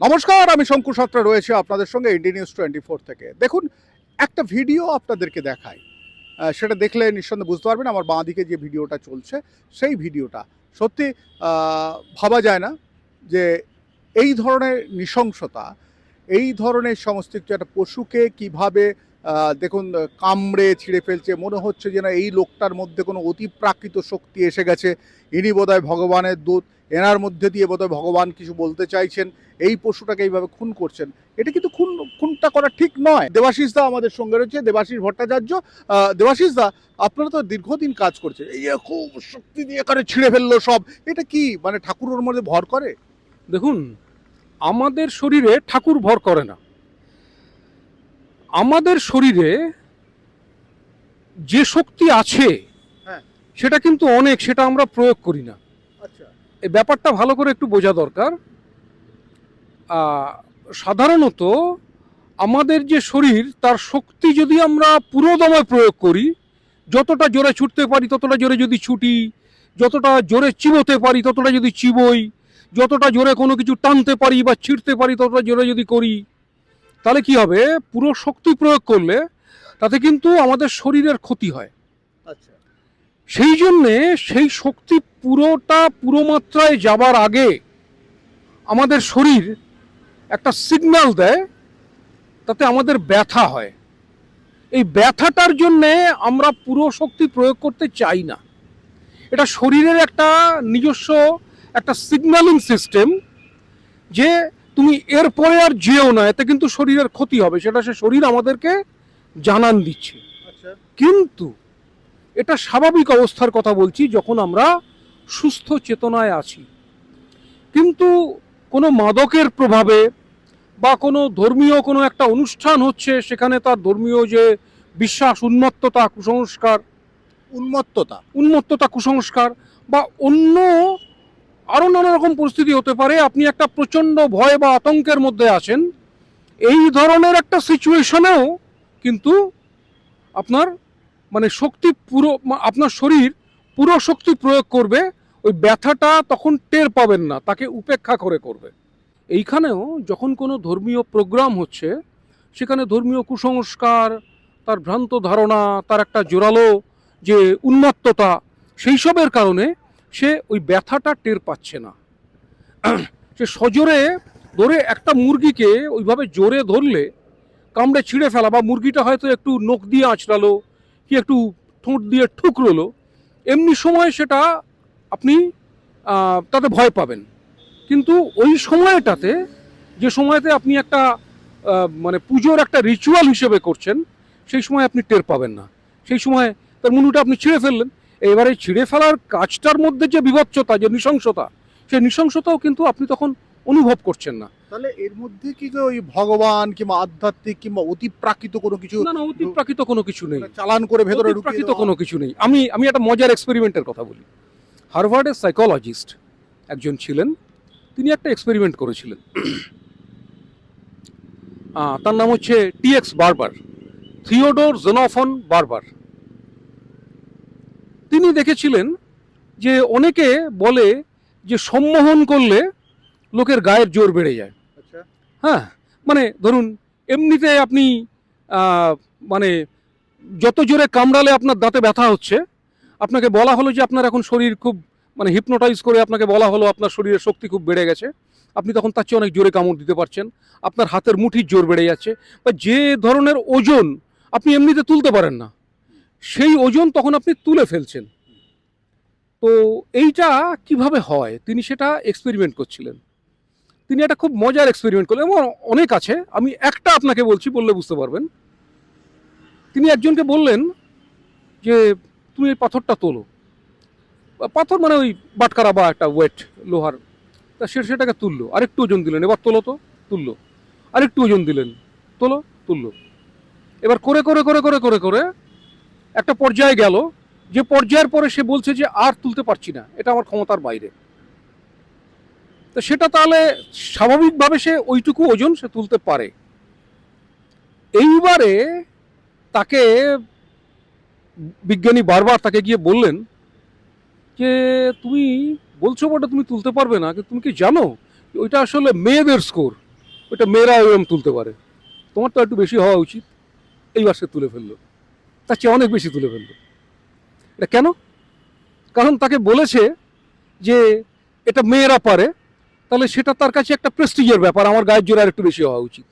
নমস্কার, আমি শঙ্কু সাত্রা রয়েছে আপনাদের সঙ্গে ইন্ডি নিউজ 24 থেকে। দেখুন, একটা ভিডিও আপনাদেরকে দেখাই। সেটা দেখলে নিঃসন্দেহে বুঝতে পারবেন আমার বাঁ দিকে যে ভিডিওটা চলছে, সেই ভিডিওটা সত্যি ভাবা যায় না যে এই ধরনের নৃশংসতা, এই ধরনের সমস্ত কিছু একটা পশুকে কিভাবে দেখুন কামড়ে ছিঁড়ে ফেলছে। মনে হচ্ছে যেন এই লোকটার মধ্যে কোনো অতিপ্রাকৃত শক্তি এসে গেছে। ইনি বোধহয় ভগবানের দূত, এনার মধ্যে দিয়ে বোধহয় ভগবান কিছু বলতে চাইছেন, এই পশুটাকে এইভাবে খুন করছেন। এটা কিন্তু খুনটা করা ঠিক নয়। দেবাশিস দা আমাদের সঙ্গে রয়েছে, দেবাশিস ভট্টাচার্য। দেবাশিস দা, আপনারা তো দীর্ঘদিন কাজ করছেন, এই যে খুব শক্তি দিয়ে করে ছিঁড়ে ফেললো সব, এটা কি মানে ঠাকুরের মধ্যে ভর করে? দেখুন, আমাদের শরীরে ঠাকুর ভর করে না। আমাদের শরীরে যে শক্তি আছে হ্যাঁ। সেটা কিন্তু অনেক, সেটা আমরা প্রয়োগ করি না। আচ্ছা। এই ব্যাপারটা ভালো করে একটু বোঝা দরকার। সাধারণত আমাদের যে শরীর, তার শক্তি যদি আমরা পুরোদমে প্রয়োগ করি, যতটা জোরে ছুটতে পারি ততটা জোরে যদি ছুটি, যতটা জোরে চিবোতে পারি ততটা যদি চিবোই, যতটা জোরে কোনো কিছু টানতে পারি বা ছিঁড়তে পারি ততটা জোরে যদি করি, তাহলে কি হবে? পুরো শক্তি প্রয়োগ করলে তাতে কিন্তু আমাদের শরীরের ক্ষতি হয়। আচ্ছা। সেই জন্যে সেই শক্তি পুরো মাত্রায় যাবার আগে আমাদের শরীর একটা সিগন্যাল দেয়, তাতে আমাদের ব্যথা হয়। এই ব্যথাটার জন্যে আমরা পুরো শক্তি প্রয়োগ করতে চাই না। এটা শরীরের একটা নিজস্ব একটা সিগন্যালিং সিস্টেম, যে তুমি এরপরে আর যেও না, এতে কিন্তু শরীরের ক্ষতি হবে, সেটা সে শরীর আমাদেরকে জানান দিচ্ছে। আচ্ছা। কিন্তু এটা স্বাভাবিক অবস্থার কথা বলছি, যখন আমরা সুস্থ চেতনায় আছি। কিন্তু কোনো মাদকের প্রভাবে বা কোনো ধর্মীয় কোনো একটা অনুষ্ঠান হচ্ছে, সেখানে তার ধর্মীয় যে বিশ্বাস, উন্মত্ততা, কুসংস্কার বা অন্য আরও নানা রকম পরিস্থিতি হতে পারে। আপনি একটা প্রচণ্ড ভয় বা আতঙ্কের মধ্যে আছেন, এই ধরনের একটা সিচুয়েশনেও কিন্তু আপনার মানে শক্তি পুরো, আপনার শরীর পুরো শক্তি প্রয়োগ করবে। ওই ব্যথাটা তখন টের পাবেন না, তাকে উপেক্ষা করে করবে। এইখানেও যখন কোনো ধর্মীয় প্রোগ্রাম হচ্ছে, সেখানে ধর্মীয় কুসংস্কার, তার ভ্রান্ত ধারণা, তার একটা জোরালো যে উন্মত্ততা, সেই সবের কারণে সে ওই ব্যথাটা টের পাচ্ছে না। সে সজোরে ধরে একটা মুরগিকে ওইভাবে জোরে ধরলে কামড়ে ছিঁড়ে ফেলা, বা মুরগিটা হয়তো একটু নখ দিয়ে আঁচড়ালো কি একটু ঠোঁট দিয়ে ঠুকরোলো, এমনি সময় সেটা আপনি তাতে ভয় পাবেন। কিন্তু ওই সময়টাতে, যে সময়তে আপনি একটা মানে পুজোর একটা রিচুয়াল হিসেবে করছেন, সেই সময় আপনি টের পাবেন না। সেই সময় তার মুন্ডুটা আপনি ছিঁড়ে ফেললেন। এবারে ছিঁড়ে ফেলার কাজটার মধ্যে যে বিভৎসতা, যে নৃশংসতা, সেই নৃশংসতাও কিন্তু আপনি তখন অনুভব করছেন না। তাহলে এর মধ্যে কি যে ওই ভগবান কিংবা আধ্যাত্মিক কিংবা অতিপ্রাকৃত কোনো কিছু না, না, অতিপ্রাকৃত কোনো কিছু নেই। চালান করে ভেতরে ঢুকিয়ে অতিপ্রাকৃত দেওয়া? কোনো কিছু নেই। আমি একটা মজার এক্সপেরিমেন্টের কথা বলি। হার্ভার্ডের সাইকোলজিস্ট একজন ছিলেন, তিনি একটা এক্সপেরিমেন্ট করেছিলেন। তার নাম হচ্ছে টিএক্স বারবার, থিওডোর জেনোফন বারবার। তিনি দেখেছিলেন যে অনেকে বলে যে সম্মোহন করলে লোকের গায়ের জোর বেড়ে যায়। আচ্ছা। হ্যাঁ, মানে ধরুন, এমনিতে আপনি মানে যত জোরে কামড়ালে আপনার দাঁতে ব্যথা হচ্ছে, আপনাকে বলা হলো যে আপনার এখন শরীর খুব, মানে হিপনোটাইজ করে আপনাকে বলা হলো আপনার শরীরের শক্তি খুব বেড়ে গেছে, আপনি তখন তার চেয়ে অনেক জোরে কামড় দিতে পারছেন, আপনার হাতের মুঠির জোর বেড়ে যাচ্ছে, বা যে ধরনের ওজন আপনি এমনিতে তুলতে পারেন না, সেই ওজন তখন আপনি তুলে ফেলছেন। তো এইটা কিভাবে হয়, তিনি সেটা এক্সপেরিমেন্ট করছিলেন। তিনি একটা খুব মজার এক্সপেরিমেন্ট করলেন, এবং অনেক আছে, আমি একটা আপনাকে বলছি, বললে বুঝতে পারবেন। তিনি একজনকে বললেন যে তুমি এই পাথরটা তোলো। পাথর মানে ওই বাটকারা বা একটা ওয়েট, লোহার। তা সেটাকে তুললো, আরেকটু ওজন দিলেন, এবার তোলো তো, তুললো, আরেকটু ওজন দিলেন, তোলো, তুললো। এবার করে করে করে করে করে করে একটা পর্যায়ে গেল, যে পর্যায়ের পরে সে বলছে যে আর তুলতে পারছি না, এটা আমার ক্ষমতার বাইরে। তো সেটা তাহলে স্বাভাবিকভাবে সে ওইটুকু ওজন সে তুলতে পারে। এইবারে তাকে বিজ্ঞানী বারবার তাকে গিয়ে বললেন যে তুমি বলছো বটে তুমি তুলতে পারবে না, কিন্তু তুমি কি জানো ওইটা আসলে মেয়েদের স্কোর, ওইটা মেয়েরা এরকম তুলতে পারে, তোমার তো একটু বেশি হওয়া উচিত, এইবার সে তুলে ফেললো, তার চেয়ে অনেক বেশি তুলে ফেললো। এটা কেন? কারণ তাকে বলেছে যে এটা মেয়েরা পারে, তাহলে সেটা তার কাছে একটা প্রেস্টিজের ব্যাপার, আমার গায়ের জোর আর একটু বেশি হওয়া উচিত,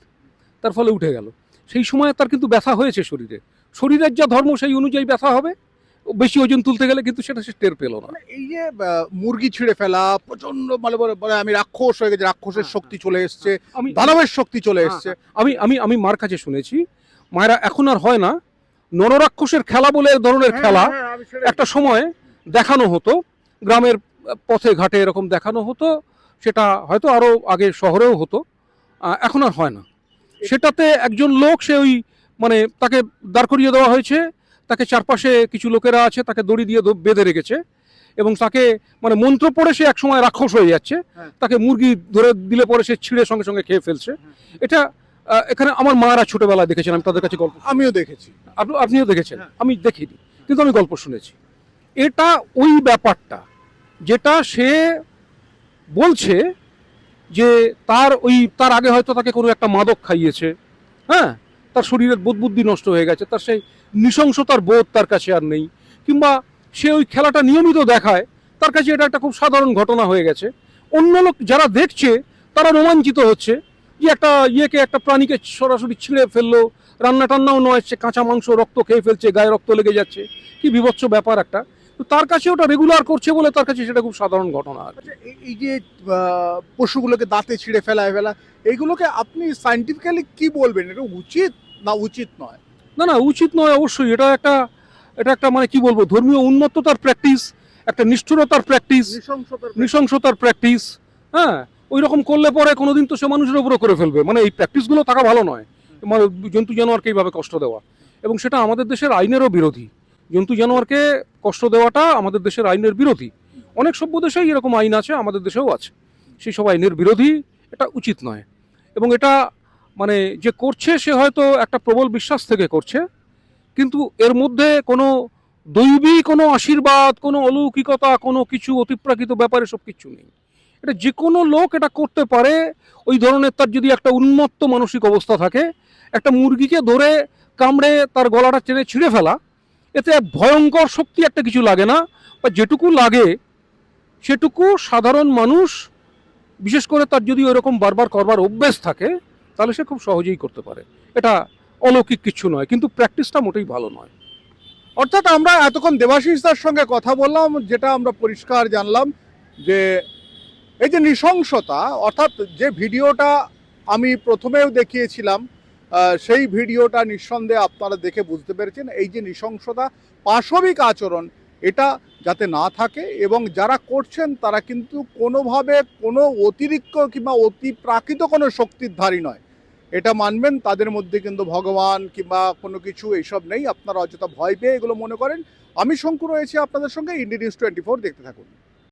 তার ফলে উঠে গেল। সেই সময় তার কিন্তু ব্যথা হয়েছে শরীরে, শরীরের যা ধর্ম সেই অনুযায়ী ব্যথা হবে, বেশি ওজন তুলতে গেলে, কিন্তু সেটা সে টের পেল না। মানে এই যে মুরগি ছিঁড়ে ফেলা প্রচন্ড, মানে বলে বলে আমি রাক্ষস হয়ে গেছে, রাক্ষসের শক্তি চলে এসছে, আমি দানবের শক্তি চলে এসছে। আমি আমি আমি মার কাছে শুনেছি, মায়েরা এখন আর হয় না, নররাক্ষসের খেলা বলে এক ধরনের খেলা একটা সময় দেখানো হতো, গ্রামের পথে ঘাটে এরকম দেখানো হতো, সেটা হয়তো আরো আগে শহরেও হতো, এখন আর হয় না। সেটাতে একজন লোক, সে ওই মানে তাকে দাঁড় করিয়ে দেওয়া হয়েছে, তাকে চারপাশে কিছু লোকেরা আছে, তাকে দড়ি দিয়ে বেঁধে রেখেছে, এবং তাকে মানে মন্ত্র পড়ে সে একসময় রাক্ষস হয়ে যাচ্ছে, তাকে মুরগি ধরে দিলে পরে সে ছিঁড়ে সঙ্গে সঙ্গে খেয়ে ফেলছে। এটা এখানে আমার মারা ছোটবেলায় দেখেছেন, আমি তাদের কাছে গল্প, আমিও দেখেছি। আপনিও দেখেছেন, আমি দেখিনি, কিন্তু আমি গল্প শুনেছি। এটা ওই ব্যাপারটা যেটা সে বলছে যে তার আগে হয়তো তাকে কোনো একটা মাদক খাইয়েছে, হ্যাঁ, তার শরীরের বোধ বুদ্ধি নষ্ট হয়ে গেছে, তার সেই নৃশংসতার বোধ তার কাছে আর নেই, কিংবা সে ওই খেলাটা নিয়মিত দেখায়, তার কাছে এটা একটা খুব সাধারণ ঘটনা হয়ে গেছে। অন্য লোক যারা দেখছে তারা রোমাঞ্চিত হচ্ছে যে একটা প্রাণীকে সরাসরি ছিঁড়ে ফেললো, রান্না টান্নাও নয়, সে কাঁচা মাংস, রক্ত খেয়ে ফেলছে, গায়ে রক্ত লেগে যাচ্ছে, কি বিভৎস ব্যাপার একটা। তো তার কাছে ওটা রেগুলার করছে বলে তার কাছে সেটা খুব সাধারণ ঘটনা। আর আচ্ছা, এই যে পশুগুলোকে দাঁতে ছিঁড়ে ফেলা এইগুলোকে আপনি সায়েন্টিফিক্যালি কি বলবেন, এটা উচিত না উচিত নয়? না না, উচিত নয় অবশ্যই, এটা একটা মানে কি বলবো, ধর্মীয় উন্মত্ততার প্র্যাকটিস, একটা নিষ্ঠুরতার প্র্যাকটিস, নৃশংসতার প্র্যাকটিস। হ্যাঁ, ওই রকম করলে পরে কোনোদিন তো সে মানুষের উপরে করে ফেলবে, মানে এই প্র্যাকটিসগুলো থাকা ভালো নয়, মানে জন্তু জানোয়ারকে এইভাবে কষ্ট দেওয়া, এবং সেটা আমাদের দেশের আইনেরও বিরোধী। জন্তু জানোয়ারকে কষ্ট দেওয়াটা আমাদের দেশের আইনের বিরোধী। অনেক সভ্য দেশেই এরকম আইন আছে, আমাদের দেশেও আছে, সেই সব আইনের বিরোধী, এটা উচিত নয়। এবং এটা মানে যে করছে সে হয়তো একটা প্রবল বিশ্বাস থেকে করছে, কিন্তু এর মধ্যে কোনো দৈবী কোনো আশীর্বাদ, কোনো অলৌকিকতা, কোনো কিছু অতিপ্রাকৃত ব্যাপারে সব কিছু নেই। এটা যে কোনো লোক এটা করতে পারে, ওই ধরনের তার যদি একটা উন্মত্ত মানসিক অবস্থা থাকে। একটা মুরগিকে ধরে কামড়ে তার গলাটা টেনে ছিঁড়ে ফেলা, এতে ভয়ঙ্কর শক্তি একটা কিছু লাগে না, বা যেটুকু লাগে সেটুকু সাধারণ মানুষ, বিশেষ করে তার যদি ওইরকম বারবার করবার অভ্যেস থাকে, তাহলে সে খুব সহজেই করতে পারে। এটা অলৌকিক কিছু নয়, কিন্তু প্র্যাকটিসটা মোটেই ভালো নয়। অর্থাৎ আমরা এতক্ষণ দেবাশিস দার সঙ্গে কথা বললাম, যেটা আমরা পরিষ্কার জানলাম যে এই যে নৃশংসতা, অর্থাৎ যে ভিডিওটা আমি প্রথমেও দেখিয়েছিলাম, সেই ভিডিওটা নিঃসন্দেহে আপনারা দেখে বুঝতে পেরেছেন এই যে নৃশংসতা, পাশবিক আচরণ, এটা যাতে না থাকে, এবং যারা করছেন তারা কিন্তু কোনোভাবে কোনো অতিরিক্ত কিংবা অতিপ্রাকৃত কোনো শক্তির ধারী নয়, এটা মানবেন। তাদের মধ্যে কিন্তু ভগবান কিংবা কোনো কিছু এইসব নেই, আপনারা অযথা ভয় পেয়ে এগুলো মনে করেন। আমি শঙ্কু রয়েছি আপনাদের সঙ্গে, ইন্ডিয়া নিউজ 24 দেখতে থাকুন।